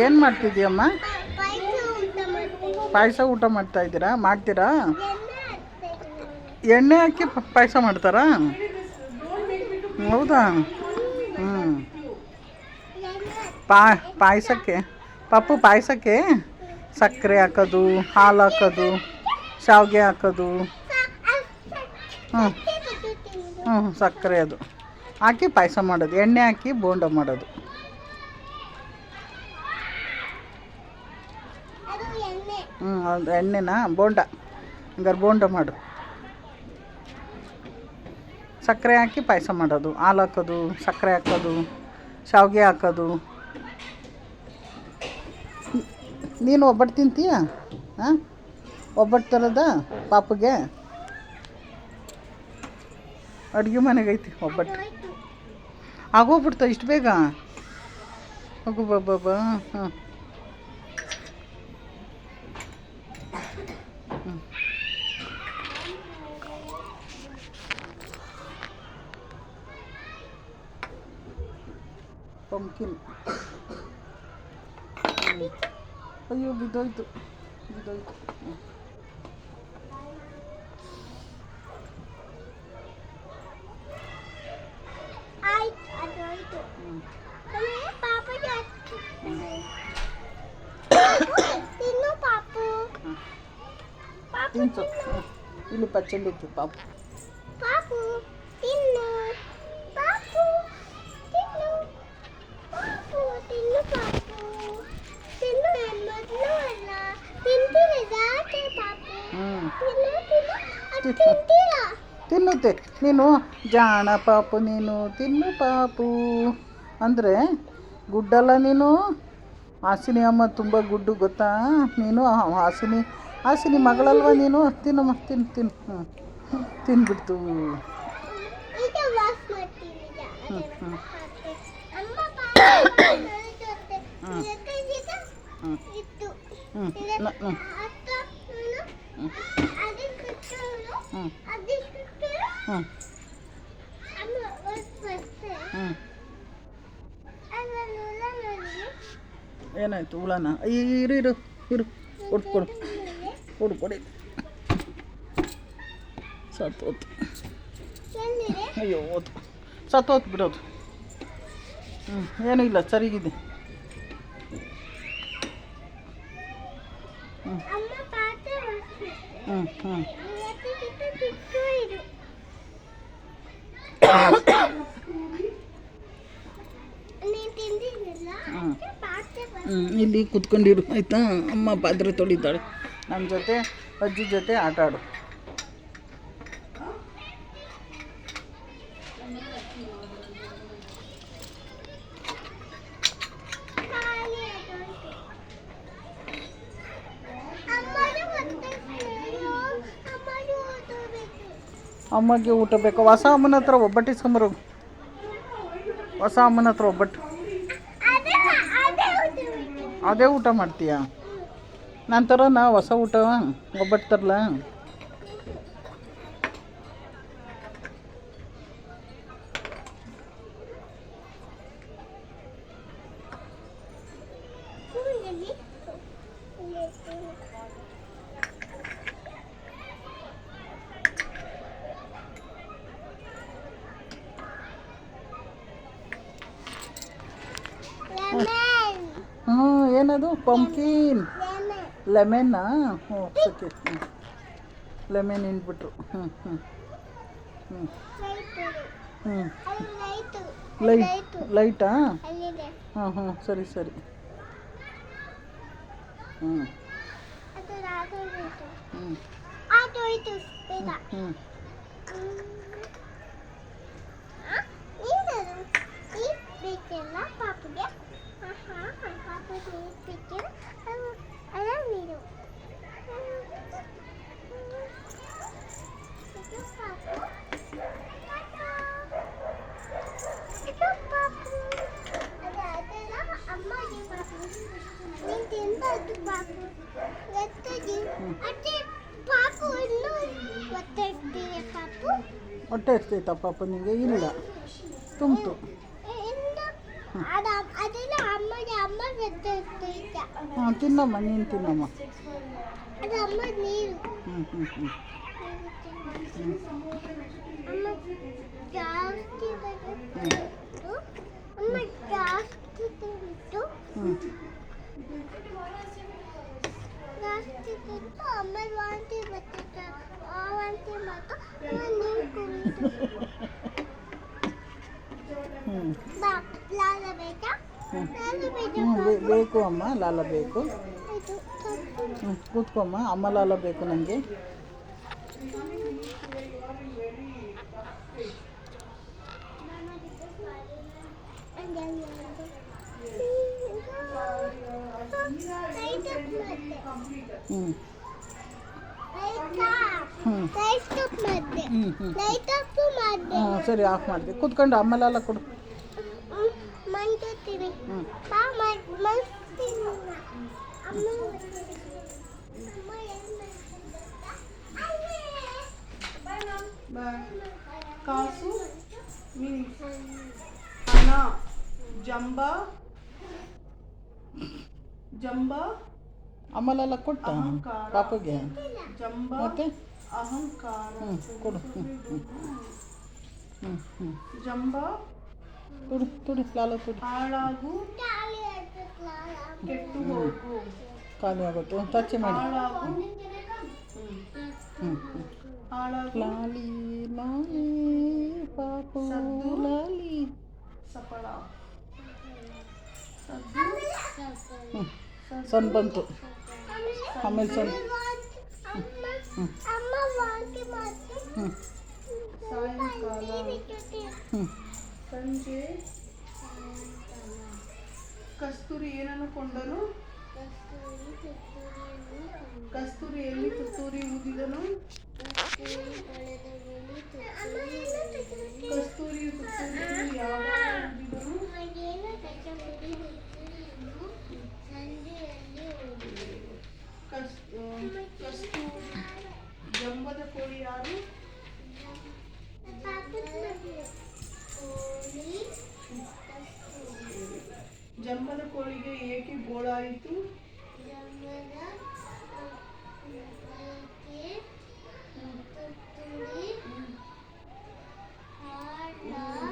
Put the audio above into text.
ಏನು ಮಾಡ್ತಿದ್ದೀಯಮ್ಮ? ಪಾಯಸ ಊಟ ಮಾಡ್ತಾ ಇದ್ದೀರಾ? ಮಾಡ್ತೀರಾ? ಎಣ್ಣೆ ಹಾಕಿ ಪಾಯಸ ಮಾಡ್ತಾರಾ? ಹೌದಾ? ಹ್ಞೂ. ಪಾಯಸಕ್ಕೆ ಪಪ್ಪು ಪಾಯಸಕ್ಕೆ ಸಕ್ಕರೆ ಹಾಕೋದು, ಹಾಲು ಹಾಕೋದು, ಶಾವಿಗೆ ಹಾಕೋದು, ಹ್ಞೂ ಹ್ಞೂ ಸಕ್ಕರೆ ಅದು ಹಾಕಿ ಪಾಯಸ ಮಾಡೋದು, ಎಣ್ಣೆ ಹಾಕಿ ಬೋಂಡ ಮಾಡೋದು. ಅದು ಎಣ್ಣೆನಾ? ಬೋಂಡ ಹಂಗಾರೆ ಬೋಂಡ ಮಾಡು. ಸಕ್ಕರೆ ಹಾಕಿ ಪಾಯಸ ಮಾಡೋದು, ಹಾಲು ಹಾಕೋದು, ಸಕ್ಕರೆ ಹಾಕೋದು, ಶಾವಿಗೆ ಹಾಕೋದು. ನೀನು ಒಬ್ಬಟ್ಟು ತಿಂತೀಯ? ಹಾಂ, ಒಬ್ಬಟ್ಟು ತರೋದ ಪಾಪುಗೆ? ಅಡುಗೆ ಮನೆಗೈತಿ ಒಬ್ಬಟ್ಟು. ಆಗೋಗ್ಬಿಡ್ತಾ ಇಷ್ಟು ಬೇಗ? ಹೋಗು ಬಾಬಾ. ಹಾಂ ಪಂಪ್ಕಿನ್. ಅಯ್ಯೋ ಬಿದ್ದೋಯ್ತು. ತಿನ್ಸು. ಇಲ್ಲಿ ಪಚ್ಚಡಿ ಇತ್ತು ಪಾಪು. ತಿನ್ನುತ್ತೆ. ನೀನು ಜಾಣ ಪಾಪು, ನೀನು ತಿನ್ನು ಪಾಪು ಅಂದರೆ ಗುಡ್ಡಲ್ಲ ನೀನು. ಹಾಸಿನಿ ಅಮ್ಮ ತುಂಬ ಗುಡ್ಡು ಗೊತ್ತಾ ನೀನು? ಹಾಸಿನಿ ಮಗಳಲ್ವ ನೀನು? ತಿನ್ನಮ್ಮ, ತಿನ್ನು. ಹ್ಞೂ ತಿನ್ಬಿಡ್ತು. ಏನಾಯ್ತು? ಹುಳನ? ಇರು ಕೊಡಿ. ಸತ್ತೋತು. ಅಯ್ಯೋ ಹೋತು, ಸತ್ತೋತು ಬಿಡೋದು. ಏನೂ ಇಲ್ಲ, ಸರಿಗಿದೆ. ಇಲ್ಲಿ ಕೂತ್ಕೊಂಡಿರು ಆಯಿತಾ? ಅಮ್ಮ ಪಾತ್ರೆ ತೊಳಿತಾಳೆ. ನಮ್ಮ ಜೊತೆ ಅಜ್ಜಿ ಜೊತೆ ಆಟ ಆಡು. ಅಮ್ಮಗೆ ಊಟ ಬೇಕು. ಹೊಸ ಅಮ್ಮನ ಹತ್ರ ಒಬ್ಬಟ್ಟು ಇಸ್ಕೊಂಬರು. ಹೊಸ ಅಮ್ಮನ ಹತ್ರ ಒಬ್ಬಟ್ಟು. ಅದೇ ಊಟ ಮಾಡ್ತೀಯಾ? ನಾನು ತರೋಣ ಹೊಸ ಊಟ? ಒಬ್ಬಟ್ಟು ತರಲ? ಏನದು? ಪಂಪ್ಕಿನ್ ಲೆಮನ್ನಾ? ಓಕೆ. ಲೆಮನ್ ಹಿಂಡ್ಬಿಟ್ರು. ಲೈಟಾ? ಹಾಂ ಸರಿ. ಹೊಟ್ಟೆ ಎಷ್ಟೈತಾ ಪಾಪ ನಿಮಗೆ? ಇಲ್ಲ ತುಂಬಿತು. ಹಾಂ ತಿನ್ನಮ್ಮ, ನೀನು ತಿನ್ನಮ್ಮ. ಅದು ಅಮ್ಮ ನೀರು. ಹ್ಞೂ ಹ್ಞೂ ಹ್ಞೂ ಅಮ್ಮ ಜಾಸ್ತಿ ಬಂತು. ಅಮ್ಮ ಜಾಸ್ತಿ ತಿಂತು. ಹ್ಞೂ ಜಾಸ್ತಿ ತಿಂತು. ಆಮೇಲೆ ವಾಂತಿ ಬರ್ತಿತ್ತು. ಆ ವಾಂತಿ ಮಾತು ನೀರು ಕುಡಿದು. ಹ್ಞೂ ಬಾ ಲಾಲ ಬೇಕಾ? ಲಾಲ ಬೇಕಾ? ಹ್ಞೂ ಬೇಕು ಅಮ್ಮ, ಲಾಲ ಬೇಕು. ಆಯ್ತು. ಹ್ಞೂ ಕೂತ್ಕೊಮ್ಮ, ಅಮ್ಮ ಲಾಲ ಬೇಕು ನನಗೆ. ಹ್ಞೂ ಹ್ಞೂ ಸರಿ, ಆಫ್ ಮಾಡಿದೆ. ಕೂತ್ಕೊಂಡು ಅಮ್ಮ ಲಾಲ ಕೊಡು. ಮಂಡ್ತೀನಿ. ಹ್ಞೂ ಬಾ ಮಂಡ್ತೀನಿ. ಅಮ್ಮ ಕಾಸು ಮೀನ್ಸ್ ಹಣ. ಜಂಬ ಜಂಬ ಅಮ್ಮ ಲಾಲ ಕೊಟ್ಟ ಅಹಂಕಾರ. ಪಾಪಗೆ. ಜಂಬ ಮತ್ತೆ ಅಹಂಕಾರ. ಕೊಡು. ಹ್ಞೂ ಹ್ಞೂ ಹ್ಞೂ ಜಂಬ ತುಡು ತುಡು ಲಾಲ ತುಡು. ಹಾಳಾಗು ಕೆಟ್ಟು ಹೋಗು. ಖಾಲಿ ಆಗುತ್ತೆ. ಟಚ್ ಮಾಡಿ. ಹಾಳಾಗು ಹ್ಞೂ ಹ್ಞೂ ಹಾಳಾಗು ಲಾಲಿ ಲಾಲಿ ಪಾಪು ಸದ್ದು. ಲಾಲಿ. ಸಫಲ. ಸದ್ದು ಹ್ಞೂ ಸಣ್ಣ ಬಂತು. ಆಮೇಲೆ ಸಣ್ಣ. ಅಮ್ಮ ವಾಂತಿ ಮಾಡ್ತು. ಹ್ಞೂ ಸಾಯಂಕಾಲ. ಹ್ಞೂ ಸಂಜೆ. ಕಸ್ತೂರಿ ಏನನ್ನು ಕೊಂಡನು? ಕಸ್ತೂರಿಯಲ್ಲಿ ತುತ್ತೂರಿ ಊದಿದನು. ಕಸ್ತೂರಿಯು ತುತ್ತೂರಿಯನ್ನು ಯಾವಾಗ ಊದಿದನು? ಜಂಬದ ಕೋಳಿ ಯಾರು? ಜಂಬದ ಕೋಳಿಗೆ ಏಕೆ ಗೋಳಾಯಿತು?